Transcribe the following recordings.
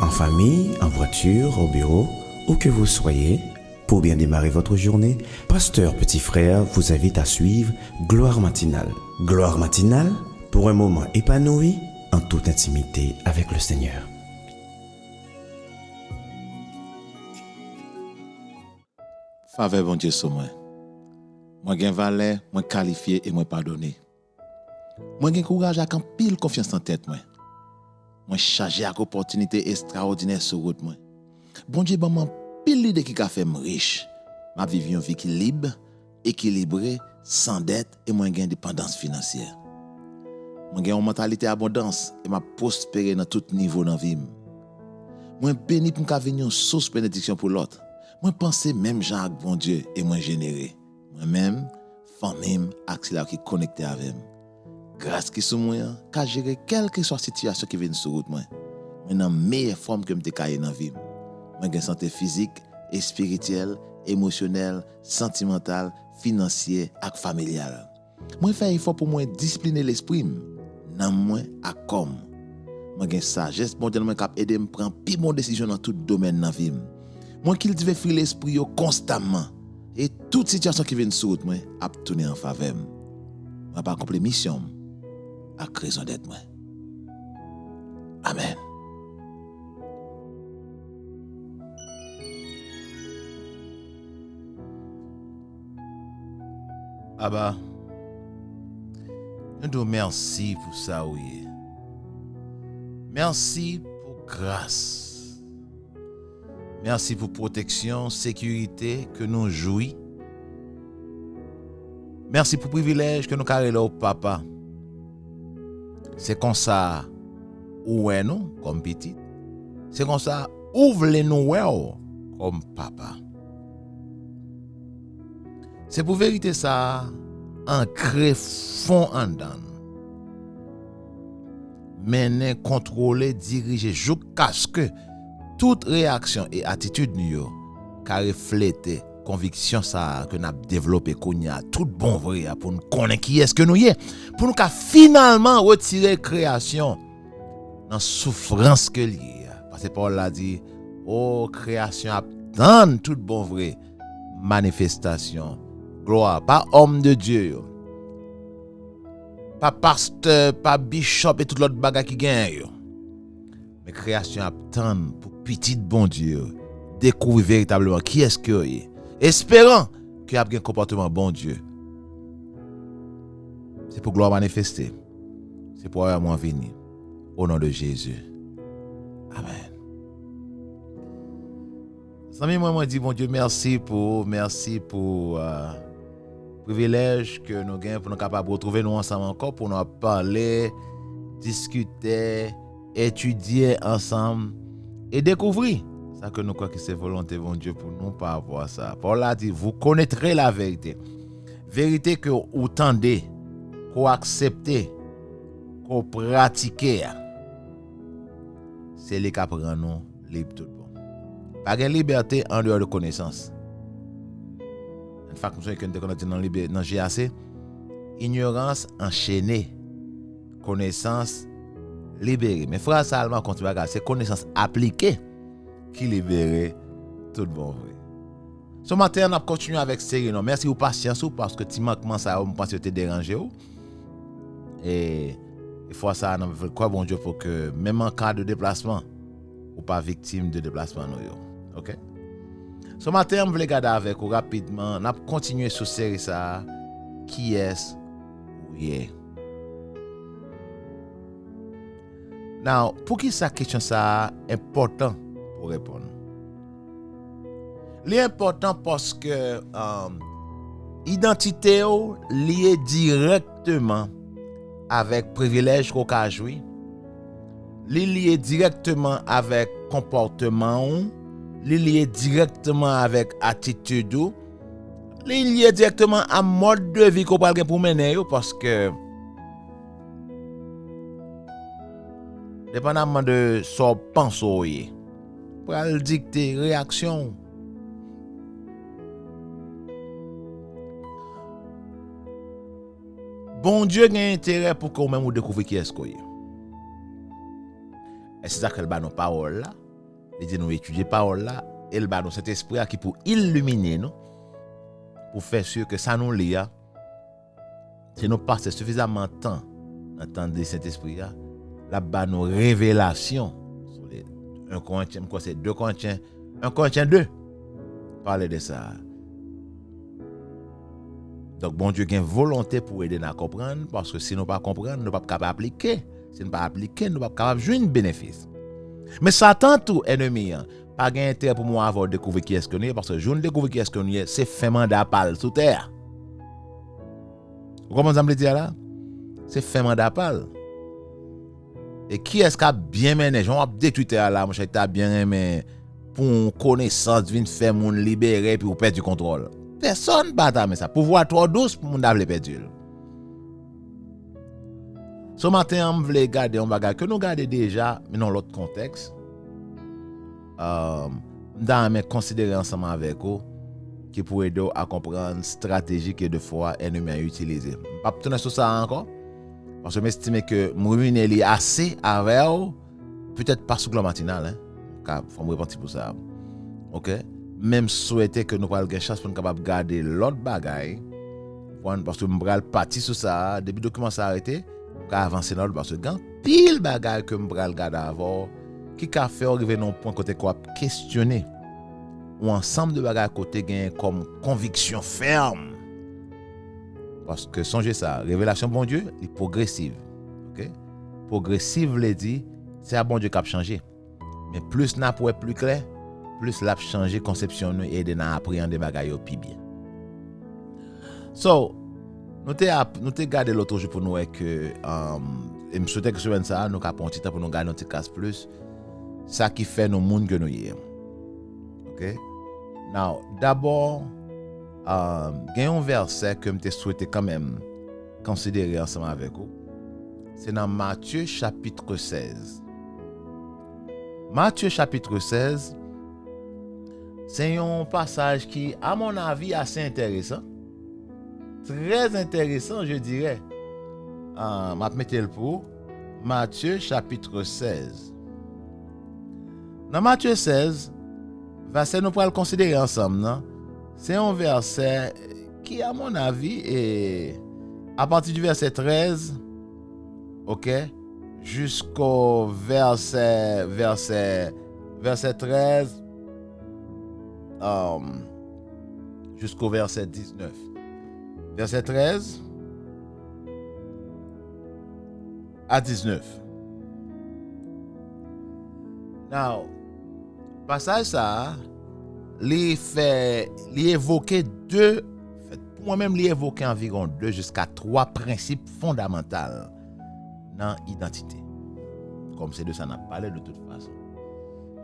en famille, en voiture, au bureau, où que vous soyez. Pour bien démarrer votre journée, Pasteur Petit Frère vous invite à suivre Gloire Matinale. Gloire Matinale, pour un moment épanoui, en toute intimité avec le Seigneur. Faveur bon Dieu sur moi. Moi gen valeur, moi qualifié et moi pardonné. Moi gen courage avec un pile confiance en tête moi. Moi chargé avec opportunité extraordinaire sur route moi. Bon Dieu ban moi pile l'idée qui a fait me riche. M'a vivre une vie qui libre, équilibrée, sans dette et moi gen indépendance financière. Moi gen une mentalité abondance et m'a prospérer dans tout niveau dans vie. Moi béni pour qu'a venir une source bénédiction pour l'autre. Moi penser même Jean avec bon Dieu et moi générer. Moi-même, famille, axila qui connecté avec moi. Grâce qui sous moi, qu'a gérer quelle que soit situation qui vient sur route moi. Moi dans meilleure forme que me décailler dans vie. Moi gain santé physique et spirituelle, émotionnelle, sentimentale, financière et familiale. Moi faire effort pour moi discipliner l'esprit dans moi à comme. Moi gain sagesse bon Dieu moi cap aider me prendre plus bonne décision dans tout domaine dans vie. Moi cultive fruit l'esprit constamment et toute situation qui vient sur route moi a tourner en faveur. Moi pas accomplir mission à raison d'être moi. Amen. Abba, nous te merci pour ça, oui. Merci pour grâce. Merci pour protection, sécurité que nous jouissons. Merci pour privilège que nous avons au papa. C'est comme ça, où est nous, comme petit. C'est comme ça, ouvre les nous comme papa. C'est pour vérité ça, ancré fond en dedans. Mener, contrôler, diriger, jusqu'à ce que toute réaction et attitude nous car refléter conviction ça que nous avons développé qu'on y a tout bon vrai pour nous connaître qui est-ce que nous y est pour nous finalement retirer création dans souffrance que lié parce que Paul l'a dit oh création attend tout bon vrai manifestation gloire pas homme de Dieu pas pasteur pas bishop et tout l'autre bagage qui gagne mais création attend pour petit bon Dieu découvrir véritablement qui est-ce que est espérant qu'il y a un comportement bon Dieu. C'est pour gloire manifester. C'est pour moi venir. Au nom de Jésus. Amen. Sami moi dit bon Dieu merci pour privilège que nous gagnons pour nous capables de retrouver nous ensemble encore pour nous parler, discuter, étudier ensemble et découvrir ça que nous croyons que c'est volonté de Dieu pour nous pas avoir ça. Paul a dit vous connaîtrez la vérité. Vérité que vous tendez, qu'on acceptez, qu'on pratiquez. C'est les qui prend nous libre tout bon. Pas de liberté en dehors de connaissance. En fait, nous sommes dans GAC, ignorance enchaînée, connaissance libérée. Mais frère Salman quand tu regardes, c'est connaissance appliquée qui libère tout bon vrai. Ce matin, on a continué avec série. Merci pour patience parce que tu manquement ça, on pense que tu dérangé. Et il faut ça, on veut quoi bon Dieu pour que même en cas de déplacement, ou pas victime de déplacement nous. OK? Ce matin, on veut regarder avec vous rapidement. On a continué sur série ça. Qui est-ce ou est? Now, pour qui ça question ça important pour répondre? L'important parce que identité liée directement avec privilège qu'on a joué, lié directement avec comportement, lié directement avec attitude, lié directement à mode de vie qu'on parle pour mener parce que dépendamment de son pensée pour dicter réaction. Bon Dieu a intérêt pour qu'on même découvrir qui est-ce qu'on est. Et c'est ça qu'elle bat nos paroles là. Il dit nous étudier parole là, et le nous cet esprit qui pour illuminer nous, pour faire sûr que ça nous lit, si nous passons suffisamment de temps d'entendre cet esprit là, là-bas nos révélations sur les 1 Corinthiens, quoi c'est 2 Corinthiens, 1 Corinthiens 2, parler de ça. Donc bon Dieu a une volonté pour aider à comprendre, parce que si nous ne pas comprendre, nous ne sommes pas capables d'appliquer. Si nous ne pas appliquer, nous ne sommes pas capables de jouer un bénéfice. Mais Satan tout ennemi, pas gain intérêt pour moi avoir découvert qui est-ce que nous est, parce que je ne découvre qui est-ce que nous est, c'est fait mandat pal sous terre. Vous comprenez ce que je dire là? C'est fait mandat pal. Et qui est-ce qui a bien mené? J'en détruit là, mon cher, tu as bien aimé pour une connaissance, vient faire mon libérer puis ou perdre du contrôle. Personne ne mais ça. Pouvoir trop douce pour mon d'avler perdu. Ce matin, on voulait garder un bagage que nous gardons déjà, mais dans l'autre contexte. Nous considérer ensemble avec vous qui pourrait aider à comprendre la stratégie que de fois l'ennemi a utilisée. Je ne vais pas tourner sur ça encore, parce que j'estime que je suis assez avec vous, peut-être pas sous le matinal. Il faut me répondre pour ça. Ok? Même souhaiter que nous ayons une chance pour nous capables de garder l'autre bagaille, parce que je vais partir sur ça, depuis le document s'est arrêté, je vais avancer dans l'autre, parce que quand pile bagaille que je vais garder avant, qui a fait arriver dans un point côté quoi questionner, ou ensemble de bagages côté gain comme conviction ferme. Parce que songez ça, révélation bon Dieu, est progressive. OK? Progressive veut dire c'est à bon Dieu qui a changé. Mais plus n'a pour être plus clair, plus l'a changé conception nous et aider à appréhender bagages au plus bien. So, nous t'ai gardé l'autre jour pour nous que et me souhaiter que semaine ça nous capons petit temps pour nous garder notre casse plus ça qui fait nos monde que nous y est. OK? Now, d'abord, il y a un verset que je souhaite quand même considérer ensemble avec vous. C'est dans Matthieu chapitre 16. Matthieu chapitre 16, c'est un passage qui, à mon avis, est assez intéressant. Très intéressant, je dirais. Je vais mettre le pour Matthieu chapitre 16. Dans Matthieu 16, verset nous pourrons le considérer ensemble, non? C'est un verset qui, à mon avis, est à partir du verset 13, ok, jusqu'au verset 13, jusqu'au verset 19. Verset 13 à 19. Now, passage ça, il évoquait pour moi-même, il évoquait environ 2 jusqu'à 3 principes fondamentaux dans l'identité. Comme c'est de ça qu'on a parlé de toute façon.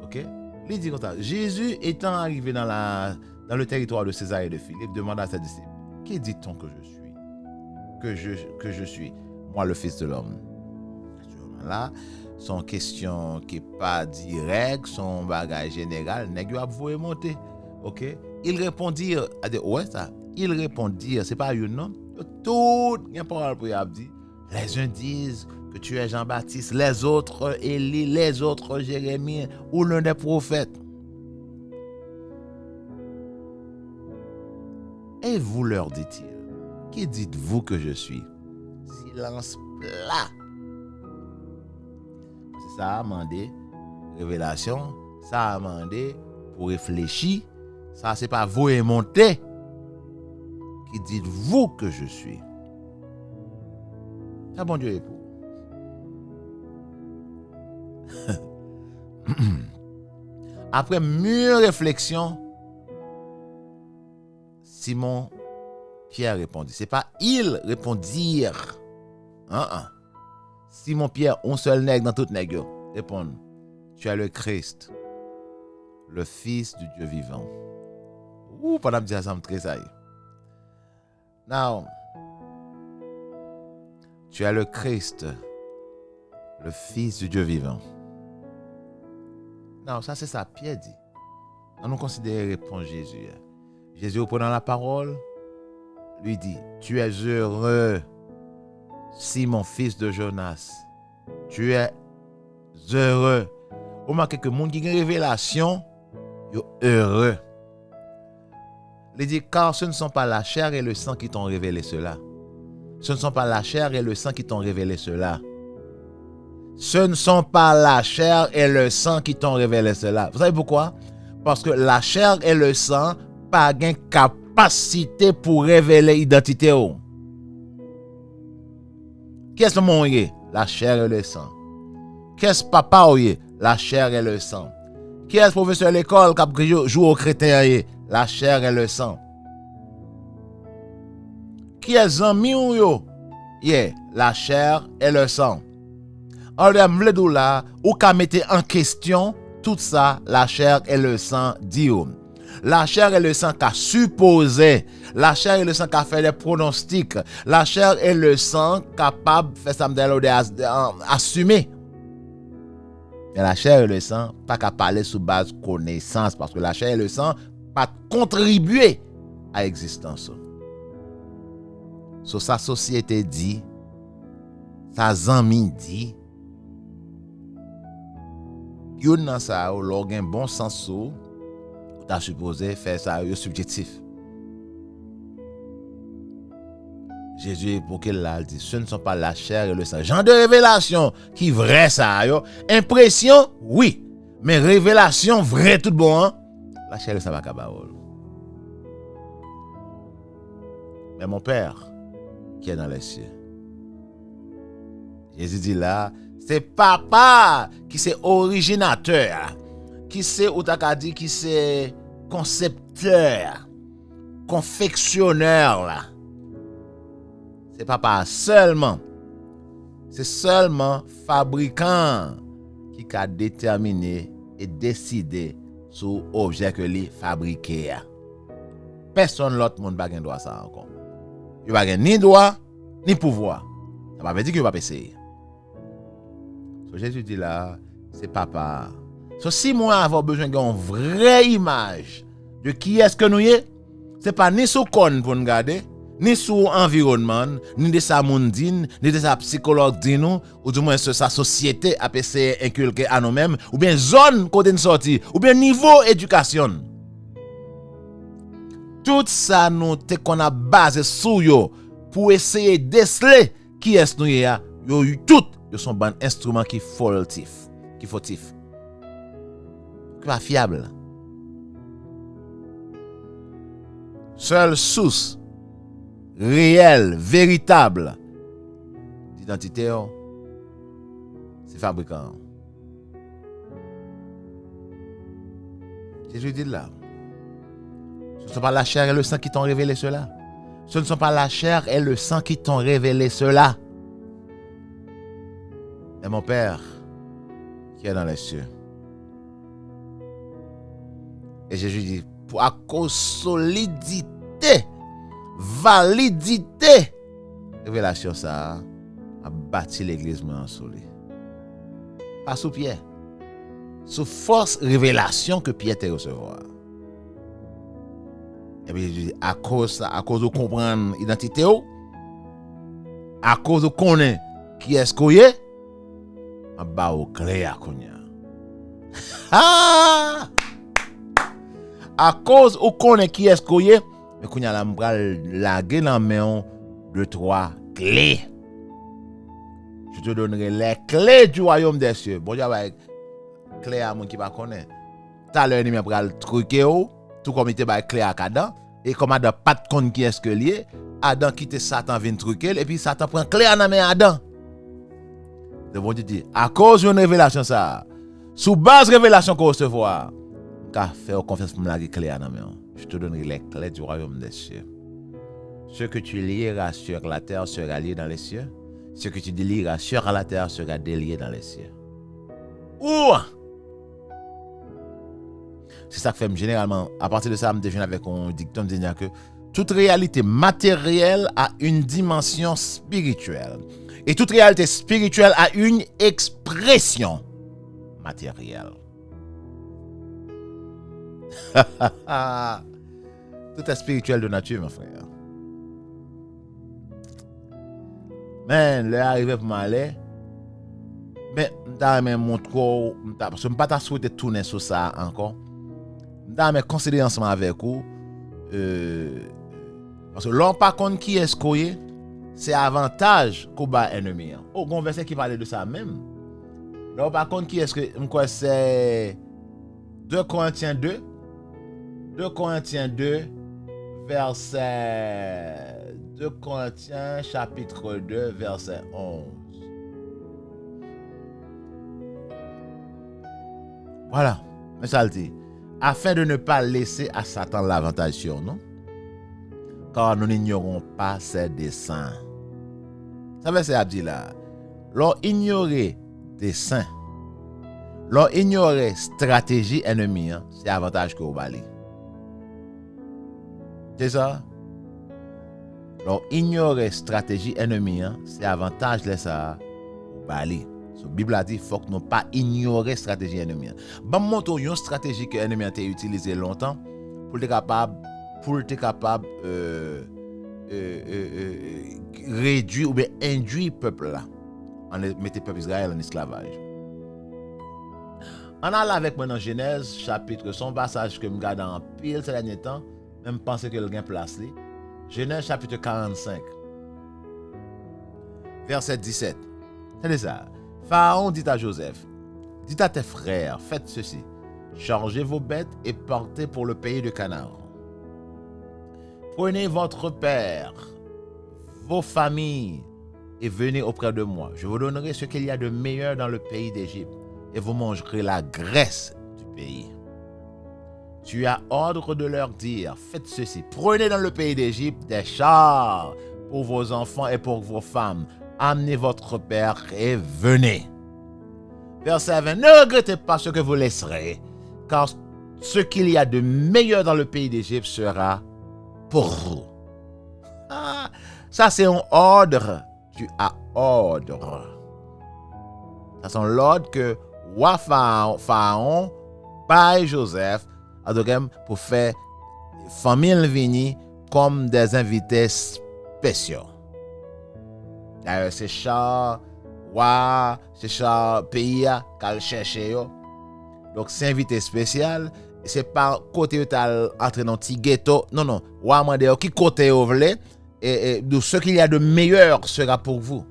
Ok? Il dit comme ça, Jésus étant arrivé dans le territoire de César et de Philippe, demanda à ses disciples, qui dit-on que je suis? Que je suis, moi le Fils de l'homme. Là, son question qui n'est pas directe, son bagage général, n'est-ce pas vous monter. OK? Il répondit, ouais, ça. Il répondit, c'est pas une non. Tout, il y a parole pour y dire. Les uns disent que tu es Jean-Baptiste, les autres Élie, les autres Jérémie ou l'un des prophètes. Et vous leur dit-il, qui dites-vous que je suis? Silence plat. Ça a demandé révélation, ça a demandé pour réfléchir, ça c'est pas vous et monter. Qui dites-vous que je suis? Ça bon Dieu est pour. Après mûre réflexion, Simon Pierre répondit. C'est pas il répondirent. Simon Pierre, un seul nègre dans toute nègre, répond, tu es le Christ, le Fils du Dieu vivant. Pendant que je dis ça, me très ça. Now, tu es le Christ, le Fils du Dieu vivant. Non, ça c'est ça, Pierre dit. On nous considère répondre Jésus. Jésus, prenant la parole, lui dit, tu es heureux, Simon, fils de Jonas. Tu es heureux. Vous remarquez que les gens qui ont une révélation, ils sont heureux. Il dit, car ce ne sont pas la chair et le sang qui t'ont révélé cela. Ce ne sont pas la chair et le sang qui t'ont révélé cela. Ce ne sont pas la chair et le sang qui t'ont révélé cela. Vous savez pourquoi? Parce que la chair et le sang pas de capacité pour révéler l'identité. Qu'est-ce que mon yé? La chair et le sang. Qu'est-ce que papa yé? La chair et le sang. Qui est le professeur de l'école qui joue au chrétien yé? La chair et le sang. Qui est zami ou yo? Yeah, la chair et le sang. Alors, m'ledou là, ou ka mette en question tout ça, la chair et le sang dit. La chair et le sang qu'a supposé, la chair et le sang qu'a fait des pronostics, la chair et le sang capable de faire ça assumer. Mais la chair et le sang pas qu'à parler sous base connaissance parce que la chair et le sang pas contribuer à l'existence. So sa société dit, sa zami dit, yon nan sa ou lor gen bon sens ou ta supposé faire ça yo subjectif. Jésus pour qu'il l'a dit, ce ne sont pas la chair et le sang. Genre de révélation qui vrai ça yo. Impression oui, mais révélation vrai tout bon hein? La chair et le sang pas capable. Mais mon Père qui est dans les cieux. Jésus dit là, c'est papa qui c'est originateur, qui c'est ou t'as dit qui c'est concepteur, confectionneur là. C'est papa seulement. C'est seulement fabricant qui a déterminé et décidé sur objet que lui fabriqué. Personne l'autre monde pas gain droit ça encore. Il pas gain ni droit ni pouvoir. Ça va pas dire qu'il va pas essayer. So Jésus dit là, c'est papa. So si moi avoir besoin d'une vraie image de qui est-ce que nous y c'est pas ni sous con pour nous garder, ni sous environnement, ni de sa mondine, ni de sa psychologue dit nous, ou du moins sa société a essayé inculquer à nous-mêmes, ou bien zone côté de sortie, ou bien niveau éducation. Tout ça nous te qu'on a basé sur yo pour essayer de déceler qui est-ce nous y a, yo tout yo son bon instrument qui fautif, qui pas fiable. Seule source réelle, véritable d'identité, c'est fabricant. Jésus dit là, ce ne sont pas la chair et le sang qui t'ont révélé cela. Ce ne sont pas la chair et le sang qui t'ont révélé cela. Mais mon Père qui est dans les cieux. Et Jésus dit, à cause solidité, validité, révélation ça a bâti l'église en solide. Pas sous Pierre. Sous force révélation que Pierre te recevoir. Et puis Jésus dit, à cause de comprendre l'identité, à cause de connaître qui est-ce qu'on est, à bas au clair qu'on y a. À cause où connaît qui est-ce qu'on est, mais qu'on y a la m'bral laguer dans main de trois clés. Je te donnerai les clés du royaume des cieux. Bon, j'avais clé à mon qui pas connaît. Tout à l'heure, il m'a pral truquer tout comme il était ba clé à Adam et comme Adam pas de compte qui est-ce que lié, Adam quitte Satan vient truquer et puis Satan prend clé à main Adam. Le bon Dieu dit à cause d'une révélation ça, sous base révélation qu'on recevoir, qu'a faire confiance pour me la clé à main. Je te donnerai les clés du royaume des cieux. Ce que tu lieras sur la terre sera lié dans les cieux. Ce que tu délieras sur la terre sera délié dans les cieux. Ouh! C'est ça que fait généralement. À partir de ça, je déjeune avec un dicton disant que toute réalité matérielle a une dimension spirituelle. Et toute réalité spirituelle a une expression matérielle. Tout est spirituel de nature, mon frère. Mais, le arrivé pour m'aller, Mais m'ta même montre parce que m'pas ta souhaité tourner sur ça encore. M'ta même considérer ensemble avec vous parce que l'on pas compte qui est-ce qu'on est, c'est avantage qu'on bat ennemi. Oh, gon verset qui parlait de ça même. L'on pas compte qui est-ce que quoi c'est 2 Corinthiens 2 verset 2 Corinthiens chapitre 2 verset 11. Voilà, mais ça le dit. Afin de ne pas laisser à Satan l'avantage sur nous, car nous n'ignorons pas ses desseins. Ça veut dire dit là, l'on ignorer desseins, l'on ignorer stratégie ennemie, c'est avantage que vous bali. C'est ça? L'on ignorer stratégie ennemie, c'est avantage de ça vous bali. La Bible a dit qu'il faut que nous pas ignorer la stratégie ennemie. Bon, montre une stratégie que l'ennemi a utilisée longtemps pour être capable réduire ou bien induire le peuple là. On mettait le peuple Israël en esclavage. On a là avec moi dans Genèse chapitre, son passage que je regarde en pile ces derniers temps, même penser que le gain place là. Genèse chapitre 45, verset 17. C'est ça. Pharaon dit à Joseph, dites à tes frères, faites ceci, chargez vos bêtes et partez pour le pays de Canaan. Prenez votre père, vos familles et venez auprès de moi. Je vous donnerai ce qu'il y a de meilleur dans le pays d'Égypte et vous mangerez la graisse du pays. Tu as ordre de leur dire, faites ceci, prenez dans le pays d'Égypte des chars pour vos enfants et pour vos femmes. Amenez votre père et venez. Verset 20. Ne regrettez pas ce que vous laisserez, car ce qu'il y a de meilleur dans le pays d'Égypte sera pour vous. Ah, ça c'est un ordre. Tu as ordre. Ça c'est l'ordre que roi Pharaon par Joseph pour faire famille venir comme des invités spéciaux. D'ailleurs, c'est char, c'est char pays qu'elle cherche. Donc, c'est invité spécial. C'est pas côté où tu as entré dans un petit ghetto. Non. Wa mande qui côté vous voulez. Et de ce qu'il y a de meilleur sera pour vous.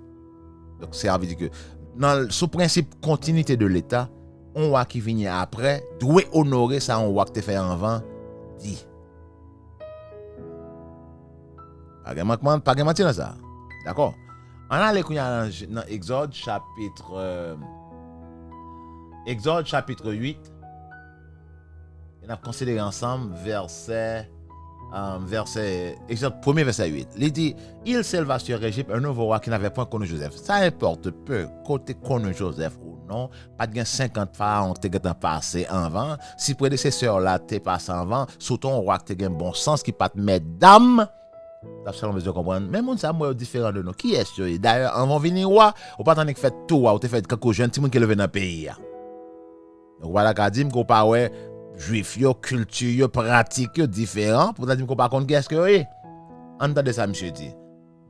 Donc, c'est envie de dire que, sous principe continuité de l'État, on voit qui vient après, doit honorer ça, on voit que tu fait avant, dit. Pas de mentir dans ça. D'accord? On a les dans Exode chapitre 8. On a considéré ensemble Exode 1er verset 8. Il dit, il s'éleva sur Égypte un nouveau roi qui n'avait point connu Joseph. Ça importe peu, côté connu Joseph ou non, pas de 50 pharaons qui t'ont passé avant. Si prédécesseur là t'es passé avant, sous ton roi qui t'es bon sens qui pas te mettre dame. Absolument besoin de comprendre. Mais mon ça moi différent de nous. Qui est-ce? D'ailleurs, avant venir roi, ou pas attendre que fait tout ou te fait quelque jeune petit monde qui levé dans pays. Donc voilà qu'a dit qu'on pas ouais juif yo culture yo pratique yo différent pour dire qu'on pas connaît qu'est-ce que est. Entendez ça monsieur dit.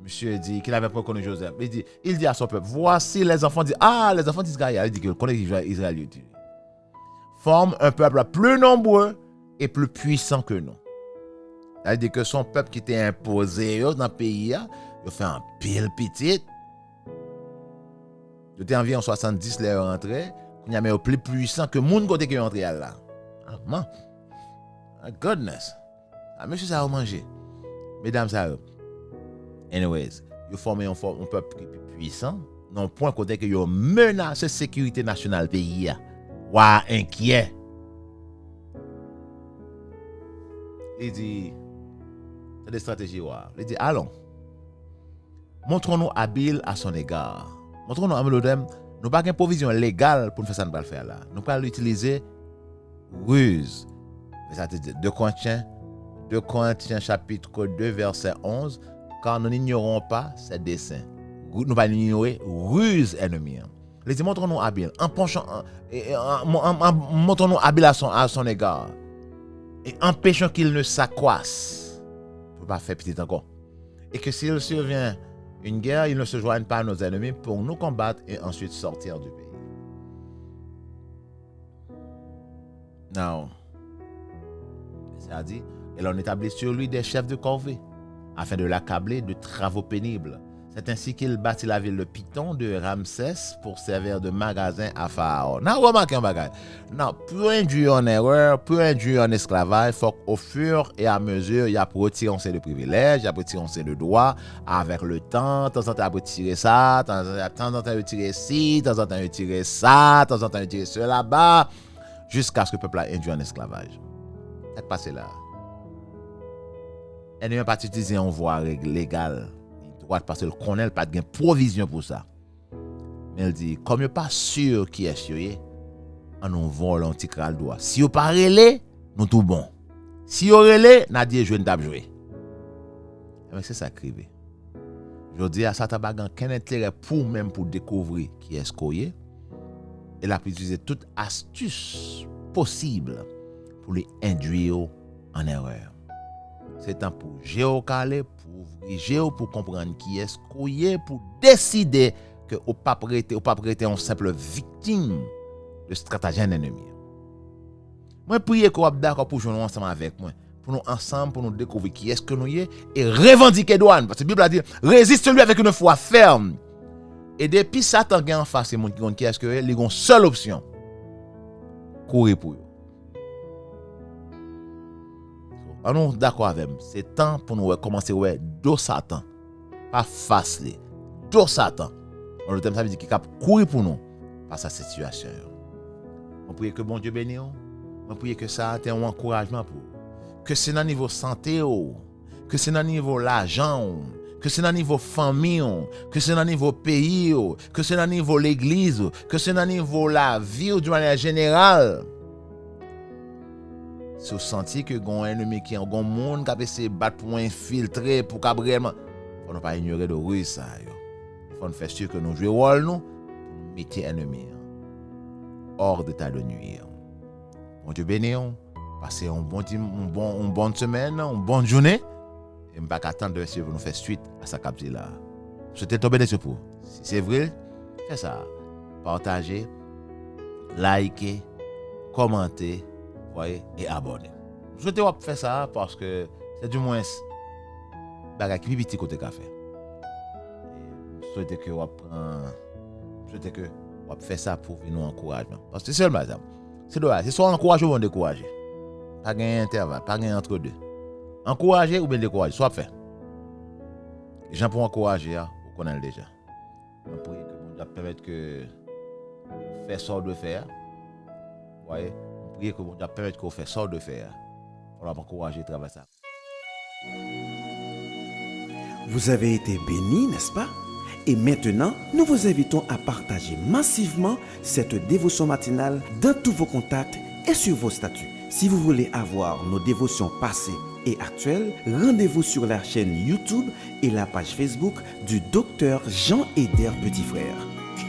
Monsieur dit qu'il avait pas connu Joseph. Il dit à son peuple, voici les enfants les enfants d'Israël, il dit que connaît Israël dit. Forme un peuple plus nombreux et plus puissant que nous. C'est-à-dire que son peuple qui était imposé dans le pays, il fait un pile petit. Il était environ 70 les rentrés. Il y a plus puissant que moun côté qui est rentré là. Ah, man. My goodness. Ah, monsieur, ça a mangé. Mesdames, ça a. Anyways, il forme un peuple qui est plus puissant. Non, point côté que il menace la sécurité nationale pays. Ouah, inquiet. Il dit, c'est des stratégies. Il dit, allons, montrons-nous habiles à son égard. Montrons-nous habiles. Nous n'avons pas une provision légale pour faire ça, nous pas le faire là. Nous pas l'utiliser ruse. Ça te dit 2 Corinthiens chapitre 2 verset 11, car nous n'ignorons pas ses desseins. Nous pas ignorer ruse ennemie. Il dit, montrons-nous habiles. Montrons-nous habiles à son égard. Et empêchons qu'il ne s'accroisse. Il ne faut pas faire petit encore. Et que s'il survient une guerre, il ne se joigne pas à nos ennemis pour nous combattre et ensuite sortir du pays. Non. Ça a dit, et l'on établit sur lui des chefs de corvée, afin de l'accabler de travaux pénibles. C'est ainsi qu'il bâtit la ville de Python de Ramsès pour servir de magasin à Pharaon. Non, remarquez un bagage. Non, pour induire en erreur, pour induire en esclavage, il faut qu'au fur et à mesure, il y a pour retirer de privilèges, il y a pour retirer de droits, avec le temps, de temps en temps, il y a pour retirer ça, de temps en temps, retirer ci, de temps en temps, retirer ça, de temps en temps, retirer cela là-bas, jusqu'à ce que le peuple a induit en esclavage. C'est passé là. Et nous, pas utiliser une voie légale. Parce qu'elle connaît pas de provision pour ça. Mais elle dit, comme je pas sûr qui est sûr, on nous vole un petit kral droit. Si vous pas relé, nous tout bon. Si vous relé, n'a dit jouer n'tap jouer. Mais c'est ça crivé. Je dis à ça t'as pas aucun intérêt pour même pour découvrir qui est ce qu'on est. Elle a pu utiliser toute astuce possible pour les induire en erreur. C'est temps pour géocaler, pour ouvrir pour comprendre qui est-ce qu'on est, pour décider que au pas prêter une simple victime de stratagème ennemi. Moi prier qu'on d'accord pour jouer ensemble avec moi, pour nous ensemble pour nous découvrir qui est-ce que nous est et revendiquer douane parce que la Bible a dit résiste-lui avec une foi ferme. Et depuis Satan gagne en face mon qui est-ce que il a une seule option. Courir pour eux. Nous d'accord avec moi. C'est temps pour nous commencer ouais dos Satan. Pas face les. Dos Satan. Le thème ça veut dire qu'il cap courir pour nous face à cette situation. On prie que bon Dieu bénisse. On prie que ça ait un encouragement pour. Que c'est dans niveau santé que c'est dans niveau l'argent, que c'est dans niveau famille, que c'est dans niveau pays, que c'est dans niveau l'église, que c'est dans niveau la vie de manière générale. Si vous sentez que vous avez un ennemi qui est un monde qui a essayé de battre pour infiltrer, pour vraiment, il ne faut pas ignorer de rue ça. Il faut faire sûr que nous jouons rôle nous pour mettre l'ennemi hors d'état de nuire. Bon Dieu béni, passez une bonne semaine, une bonne journée. Et je ne vais pas attendre de nous faire suite à sa capture là. C'était ton bénéfice pour. Si c'est vrai, faites ça. Partagez, likez, commentez. Voyez, et abonnez. Je te faire ça parce que c'est du moins bagage qui petit côté café. Je souhaite que vous faire ça pour nous encourager parce que c'est seulement ça. C'est soit encourager ou décourager. Pas gain intervalle, pas gain entre deux. Encourager ou bien décourager, soit fait. Les gens pour encourager, vous connaissez déjà. On prie que bon Dieu permette que faire ça de faire. Voyez. Que bon Dieu permette qu'on fasse ça de faire. On va encourager à travailler ça. Vous avez été bénis, n'est-ce pas? Et maintenant, nous vous invitons à partager massivement cette dévotion matinale dans tous vos contacts et sur vos statuts. Si vous voulez avoir nos dévotions passées et actuelles, rendez-vous sur la chaîne YouTube et la page Facebook du Dr Jean-Eder Petit Frère.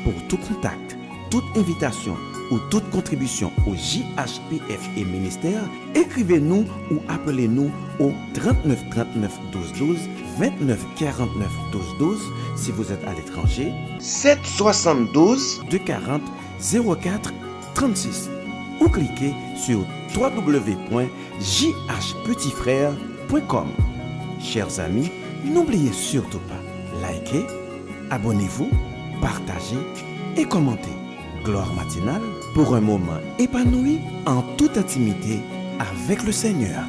Pour tout contact, toute invitation ou toute contribution au JHPF et ministère, écrivez-nous ou appelez-nous au 39 39 12 12, 29 49 12 12 si vous êtes à l'étranger, 772 240 04 36 ou cliquez sur www.jhpetitfrère.com. Chers amis, n'oubliez surtout pas, likez, abonnez-vous, partagez et commentez. Gloire matinale pour un moment épanoui en toute intimité avec le Seigneur.